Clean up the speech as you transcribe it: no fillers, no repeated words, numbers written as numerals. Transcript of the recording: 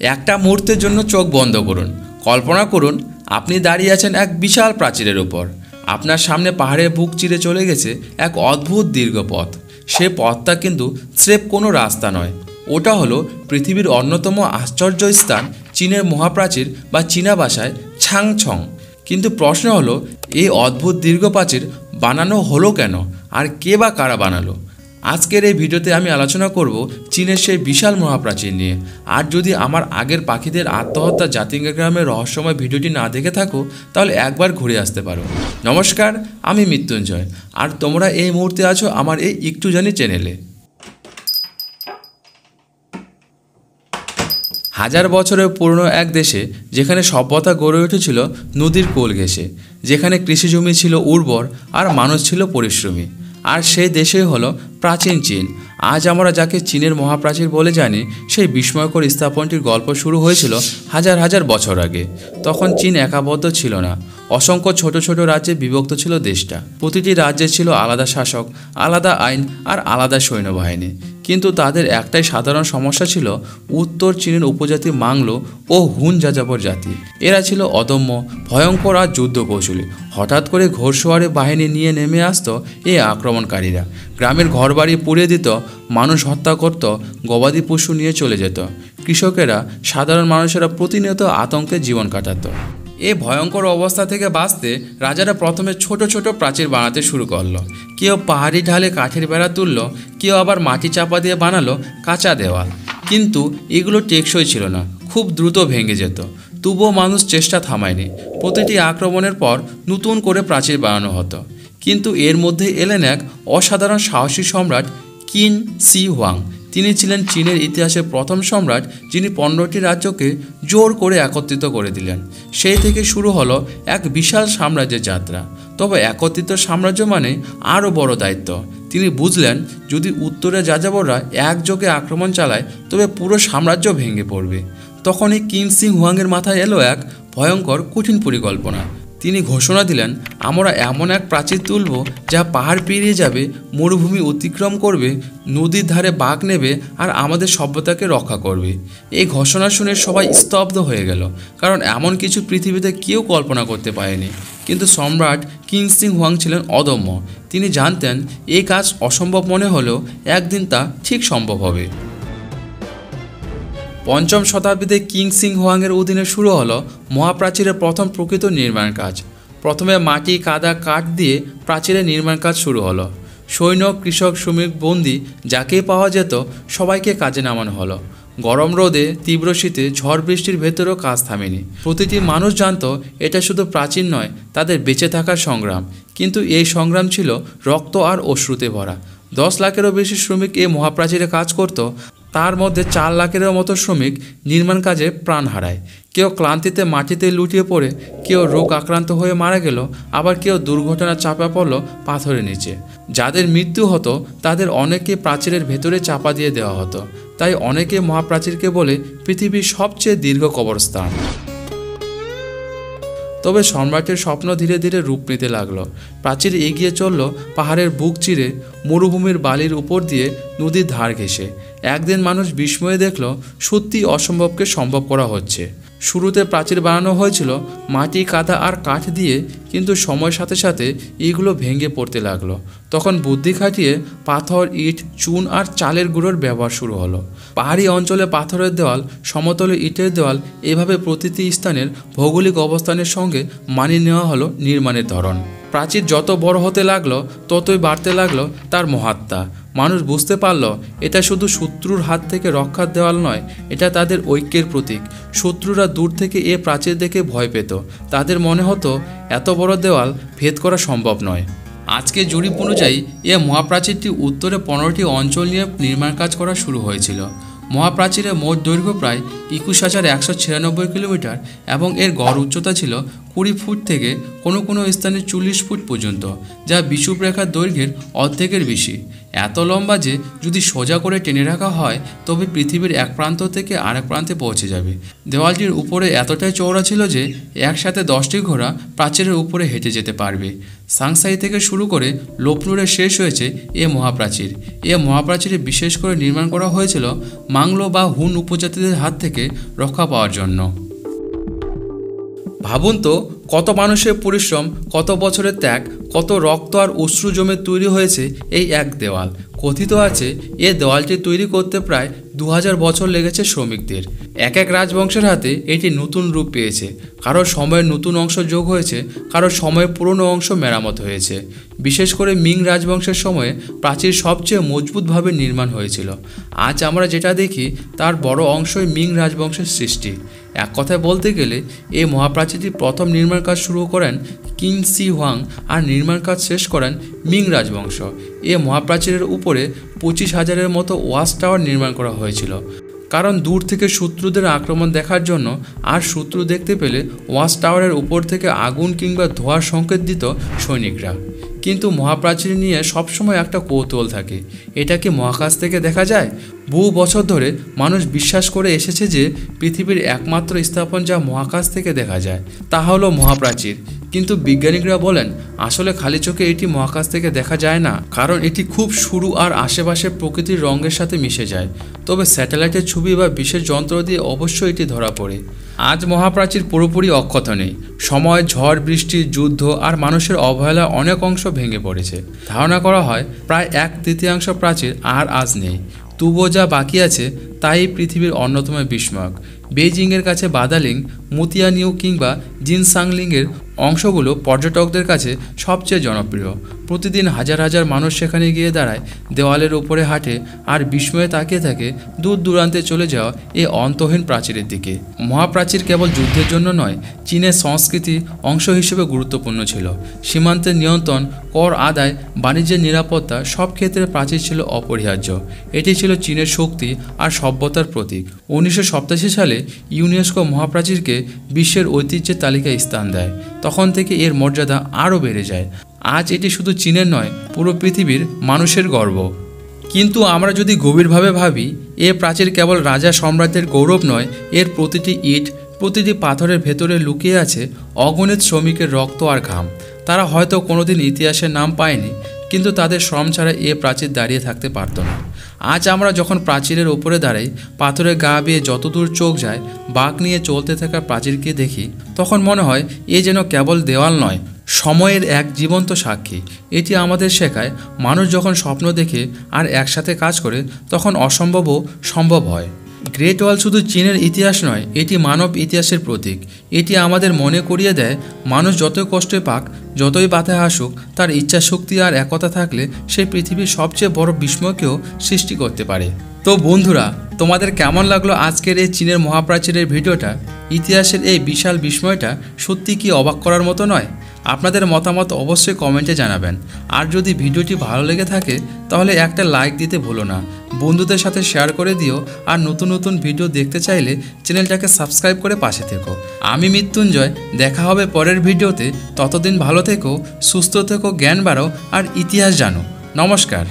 একটা মুহূর্তের জন্য চোখ বন্ধ করুন। কল্পনা করুন আপনি দাঁড়িয়ে আছেন এক বিশাল প্রাচীরের উপর। আপনার সামনে পাহাড়ের বুক চিরে চলে গেছে এক অদ্ভুত দীর্ঘ পথ। সে পথটা কিন্তু স্রেফ কোনো রাস্তা নয়, ওটা হলো পৃথিবীর অন্যতম আশ্চর্য স্থান চীনের মহাপ্রাচীর বা চীনা ভাষায় ছাংছং। কিন্তু প্রশ্ন হলো, এই অদ্ভুত দীর্ঘ প্রাচীর বানানো হলো কেন, আর কে বা কারা বানালো? আজকের এই ভিডিওতে আমি আলোচনা করব চীনের সেই বিশাল মহাপ্রাচীর নিয়ে। আর যদি আমার আগের পাখিদের আত্মহত্যা জাতিঙ্গা গ্রামের রহস্যময় ভিডিওটি না দেখে থাকো তাহলে একবার ঘুরে আসতে পারো। নমস্কার, আমি মৃত্যুঞ্জয়, আর তোমরা এই মুহূর্তে আছো আমার এই একটু জানি চ্যানেলে। হাজার বছরের পুরনো এক দেশে যেখানে সভ্যতা গড়ে উঠেছিল নদীর কোল ঘেঁষে, যেখানে কৃষিজমি ছিল উর্বর আর মানুষ ছিল পরিশ্রমী, আর সেই দেশেই হলো প্রাচীন চীন। আজ আমরা যাকে চীনের মহাপ্রাচীর বলে জানি, সেই বিস্ময়কর স্থাপনটির গল্প শুরু হয়েছিল হাজার হাজার বছর আগে। তখন চীন একাবদ্ধ ছিল না, অসংখ্য ছোট ছোট রাজ্যে বিভক্ত ছিল দেশটা। প্রতিটি রাজ্যে ছিল আলাদা শাসক, আলাদা আইন আর আলাদা সৈন্যবাহিনী। কিন্তু তাদের একটাই সাধারণ সমস্যা ছিল, উত্তর চীনের উপজাতি মাংলো ও হুন যাযাবর জাতি। এরা ছিল অদম্য, ভয়ঙ্কর আর যুদ্ধ কৌশলী। হঠাৎ করে ঘোড়সওয়ারি বাহিনী নিয়ে নেমে আসতো এই আক্রমণকারীরা। গ্রামের ঘরবাড়ি পুড়িয়ে দিত, মানুষ হত্যা করত, গবাদি পশু নিয়ে চলে যেত। কৃষকেরা, সাধারণ মানুষেরা প্রতিনিয়ত আতঙ্কে জীবন কাটাতো। এই ভয়ঙ্কর অবস্থা থেকে বাঁচতে রাজারা প্রথমে ছোট ছোট প্রাচীর বানাতে শুরু করলো। কেউ পাহাড়ি ঢালে কাঠের বেড়া তুলল, কেউ আবার মাটি চাপা দিয়ে বানালো কাঁচা দেওয়াল। কিন্তু এগুলো টেকসই ছিল না, খুব দ্রুত ভেঙে যেত। তবুও মানুষ চেষ্টা থামায়নি। প্রতিটি আক্রমণের পর নতুন করে প্রাচীর বানানো হতো। কিন্তু এর মধ্যে এলেন এক অসাধারণ সাহসী সম্রাট, কিন শি হুয়াং। তিনি ছিলেন চীনের ইতিহাসের প্রথম সম্রাট, যিনি 15টি রাজ্যকে জোর করে একত্রিত করে দিলেন। সেই থেকে শুরু হলো এক বিশাল সাম্রাজ্যের যাত্রা। তবে একত্রিত সাম্রাজ্য মানে আরও বড় দায়িত্ব। তিনি বুঝলেন, যদি উত্তরে যাযাবররা একযোগে আক্রমণ চালায় তবে পুরো সাম্রাজ্য ভেঙে পড়বে। তখনই কিন শি হুয়াংয়ের মাথায় এলো এক ভয়ঙ্কর কঠিন পরিকল্পনা। তিনি ঘোষণা দিলেন, আমরা এমন এক প্রাচীর তুলব যা পাহাড় পেরিয়ে যাবে, মরুভূমি অতিক্রম করবে, নদীর ধারে বাঁক নেবে আর আমাদের সভ্যতাকে রক্ষা করবে। এই ঘোষণা শুনে সবাই স্তব্ধ হয়ে গেল, কারণ এমন কিছু পৃথিবীতে কেউ কল্পনা করতে পারেনি। কিন্তু সম্রাট কিন শি হুয়াং ছিলেন অদম্য। তিনি জানতেন এই কাজ অসম্ভব মনে হলেও একদিন তা ঠিক সম্ভব হবে। 5ম শতাব্দীতে কিং শি হুয়াংয়ের অধীনে শুরু হলো মহাপ্রাচীরের প্রথম প্রকৃত নির্মাণ কাজ। প্রথমে মাটি, কাদা, কাঠ দিয়ে প্রাচীরের নির্মাণ কাজ শুরু হলো। সৈন্য, কৃষক, শ্রমিক, বন্দী যাকেই পাওয়া যেত সবাইকে কাজে নামানো হলো। গরম রোদে, তীব্র শীতে, ঝড় বৃষ্টির ভেতরেও কাজ থামেনি। প্রতিটি মানুষ জানতো এটা শুধু প্রাচীর নয়, তাদের বেঁচে থাকার সংগ্রাম। কিন্তু এই সংগ্রাম ছিল রক্ত আর অশ্রুতে ভরা। 10 লাখেরও বেশি শ্রমিক এই মহাপ্রাচীরে কাজ করত। তার মধ্যে 4 লাখেরও মতো শ্রমিক নির্মাণ কাজে প্রাণ হারায়। কেউ ক্লান্তিতে মাটিতে লুটিয়ে পড়ে, কেউ রোগ আক্রান্ত হয়ে মারা গেল, আবার কেউ দুর্ঘটনা চাপা পড়ল পাথরের নিচে। যাদের মৃত্যু হতো তাদের অনেকে প্রাচীরের ভেতরে চাপা দিয়ে দেওয়া হতো। তাই অনেকে মহাপ্রাচীরকে বলে পৃথিবীর সবচেয়ে দীর্ঘ কবরস্থান। তবে সম্রাটের স্বপ্ন ধীরে ধীরে রূপ নিতে লাগলো। প্রাচীর এগিয়ে চলল পাহাড়ের বুক চিরে, মরুভূমির বালির উপর দিয়ে, নদীর ধার ঘেঁষে। একদিন মানুষ বিস্ময়ে দেখল, সত্যি অসম্ভবকে সম্ভব করা হচ্ছে। শুরুতে প্রাচীর বানানো হয়েছিল মাটি, কাদা আর কাঠ দিয়ে, কিন্তু সময়ের সাথে সাথে এইগুলো ভেঙে পড়তে লাগলো। তখন বুদ্ধি খাটিয়ে পাথর, ইট, চুন আর চালের গুঁড়োর ব্যবহার শুরু হলো। পাহাড়ি অঞ্চলে পাথরের দেওয়াল, সমতলে ইটের দেওয়াল, এভাবে প্রতিটি স্থানের ভৌগোলিক অবস্থানের সঙ্গে মানিয়ে নেওয়া হলো নির্মাণের ধরন। প্রাচীর যত বড় হতে লাগলো ততই বাড়তে লাগলো তার মহাত্মা। মানুষ বুঝতে পারল এটা শুধু শত্রুর হাত থেকে রক্ষার দেওয়াল নয়, এটা তাদের ঐক্যের প্রতীক। শত্রুরা দূর থেকে এ প্রাচীর দেখে ভয় পেত। তাদের মনে হতো এত বড় দেওয়াল ভেদ করা সম্ভব নয়। আজকে জরিপ অনুযায়ী এ মহাপ্রাচীরটি উত্তরে 15টি অঞ্চল নিয়ে নির্মাণ কাজ করা শুরু হয়েছিল। মহাপ্রাচীরের মোট দৈর্ঘ্য প্রায় 21,196 কিলোমিটার এবং এর গড় উচ্চতা ছিল 20 ফুট থেকে কোনো স্থানে 40 ফুট পর্যন্ত, যা বিষুবরেখার দৈর্ঘ্যের অর্ধেকের বেশি। এত লম্বা যে যদি সোজা করে টেনে রাখা হয় তবে পৃথিবীর এক প্রান্ত থেকে আরেক প্রান্তে পৌঁছে যাবে। দেওয়ালটির উপরে এতটাই চওড়া ছিল যে একসাথে 10টি ঘোড়া প্রাচীরের উপরে হেঁটে যেতে পারবে। সাংসাই থেকে শুরু করে লোপনুরে শেষ হয়েছে এ মহাপ্রাচীর। এ মহাপ্রাচীরে বিশেষ করে নির্মাণ করা হয়েছিল মাংলো বা হুন উপজাতিদের হাত থেকে রক্ষা পাওয়ার জন্য। ভাবুন তো, কত মানুষের পরিশ্রম, কত বছরের ত্যাগ, কত রক্ত আর অশ্রু জমে তৈরি হয়েছে এই এক দেওয়াল। কথিত আছে এ দেওয়ালটি তৈরি করতে প্রায় 2000 বছর লেগেছে শ্রমিকদের। এক এক রাজবংশের হাতে এটি নতুন রূপ পেয়েছে। কারোর সময়ের নতুন অংশ যোগ হয়েছে, কারোর সময়ের পুরনো অংশ মেরামত হয়েছে। বিশেষ করে মিং রাজবংশের সময়ে প্রাচীর সবচেয়ে মজবুতভাবে নির্মাণ হয়েছিল। আজ আমরা যেটা দেখি তার বড় অংশই মিং রাজবংশের সৃষ্টি। এক কথায় বলতে গেলে এই মহাপ্রাচীরটি প্রথম নির্মাণ কাজ শুরু করেন কিং সি হুয়াং আর নির্মাণ কাজ শেষ করেন মিং রাজবংশ। এ মহাপ্রাচীরের উপরে 25,000-এর মতো ওয়াচ টাওয়ার নির্মাণ করা হয়েছিল, কারণ দূর থেকে শত্রুদের আক্রমণ দেখার জন্য আর শত্রু দেখতে পেলে ওয়াচ টাওয়ারের উপর থেকে আগুন কিংবা ধোঁয়ার সংকেত দিত সৈনিকরা। কিন্তু মহাপ্রাচীর নিয়ে সবসময় একটা কৌতূহল থাকে, এটা কি মহাকাশ থেকে দেখা যায়? বহু বছর ধরে মানুষ বিশ্বাস করে এসেছে যে পৃথিবীর একমাত্র স্থাপন যা মহাকাশ থেকে দেখা যায় তা হলো মহাপ্রাচীর। কিন্তু বিজ্ঞানীরা বলেন আসলে খালি চোখে এটি মহাকাশ থেকে দেখা যায় না, কারণ এটি খুব সরু আর আশেপাশে প্রকৃতির রঙের সাথে মিশে যায়। তবে স্যাটেলাইটের ছবি বা বিশেষ যন্ত্র দিয়ে অবশ্যই এটি ধরা পড়ে। আজ মহাপ্রাচীর পুরোপুরি অক্ষত নেই। সময়, ঝড়, বৃষ্টি, যুদ্ধ আর মানুষের অবহেলায় অনেক অংশ ভেঙে পড়েছে। ধারণা করা হয় প্রায় 1/3 প্রাচীর আর আজ নেই। তবুও যা বাকি আছে তাই পৃথিবীর অন্যতম বিস্ময়ক। বেইজিংয়ের কাছে বাদালিং, মুতিয়ানিউ কিংবা জিনসাংলিংয়ের অংশগুলো পর্যটকদের কাছে সবচেয়ে জনপ্রিয়। প্রতিদিন হাজার হাজার মানুষ সেখানে গিয়ে দাঁড়ায়, দেওয়ালের উপরে হাঁটে আর বিস্ময়ে তাকিয়ে থাকে দূর দূরান্তে চলে যাওয়া এই অন্তহীন প্রাচীরের দিকে। মহাপ্রাচীর কেবল যুদ্ধের জন্য নয়, চীনের সংস্কৃতি অংশ হিসেবে গুরুত্বপূর্ণ ছিল। সীমান্তের নিয়ন্ত্রণ, কর আদায়, বাণিজ্যের নিরাপত্তা সব ক্ষেত্রে প্রাচীর ছিল অপরিহার্য। এটি ছিল চীনের শক্তি আর সভ্যতার প্রতীক। 1987 সালে ইউনেস্কো মহাপ্রাচীরকে বিশ্বের ঐতিহ্যের তালিকায় স্থান দেয়। তখন থেকে এর মর্যাদা আরও বেড়ে যায়। আজ এটি শুধু চীনের নয়, পুরো পৃথিবীর মানুষের গর্ব। কিন্তু আমরা যদি গভীরভাবে ভাবি, এ প্রাচীর কেবল রাজা সম্রাটদের গৌরব নয়, এর প্রতিটি ইট, প্রতিটি পাথরের ভেতরে লুকিয়ে আছে অগণিত শ্রমিকের রক্ত আর ঘাম। তারা হয়তো কোনোদিন ইতিহাসের নাম পায়নি, কিন্তু তাদের শ্রম ছাড়া এ প্রাচীর দাঁড়িয়ে থাকতে পারত না। আজ আমরা যখন প্রাচীরের ওপরে দাঁড়াই, পাথরের গা বেয়ে যতদূর চোখ যায় বাঁক নিয়ে চলতে থাকা প্রাচীরকে দেখি, তখন মনে হয় এ যেন কেবল দেওয়াল নয়, সময়ের এক জীবন্ত সাক্ষী। এটি আমাদের শেখায় মানুষ যখন স্বপ্ন দেখে আর একসাথে কাজ করে তখন অসম্ভবও সম্ভব হয়। গ্রেট ওয়াল শুধু চীনের ইতিহাস নয়, এটি মানব ইতিহাসের প্রতীক। এটি আমাদের মনে করিয়ে দেয় মানুষ যতই কষ্টে পাক, যতই বাধা আসুক, তার ইচ্ছাশক্তি আর একতা থাকলে সে পৃথিবীর সবচেয়ে বড় বিস্ময়কেও সৃষ্টি করতে পারে। তো বন্ধুরা, তোমাদের কেমন লাগলো আজকের এই চীনের মহাপ্রাচীরের ভিডিওটা? ইতিহাসের এই বিশাল বিস্ময়টা সত্যি কি অবাক করার মতো নয়? আপনাদের মতামত অবশ্যই কমেন্টে জানাবেন। আর যদি ভিডিওটি ভালো লেগে থাকে তাহলে একটা লাইক দিতে ভুলো না। বন্ধুদের সাথে শেয়ার করে দিও। আর নতুন নতুন ভিডিও দেখতে চাইলে চ্যানেলটাকে সাবস্ক্রাইব করে পাশে থেকো। আমি মৃত্যুঞ্জয়, দেখা হবে পরের ভিডিওতে। ততদিন ভালো থেকো, সুস্থ থেকো, জ্ঞান বাড়াও আর ইতিহাস জানো। নমস্কার।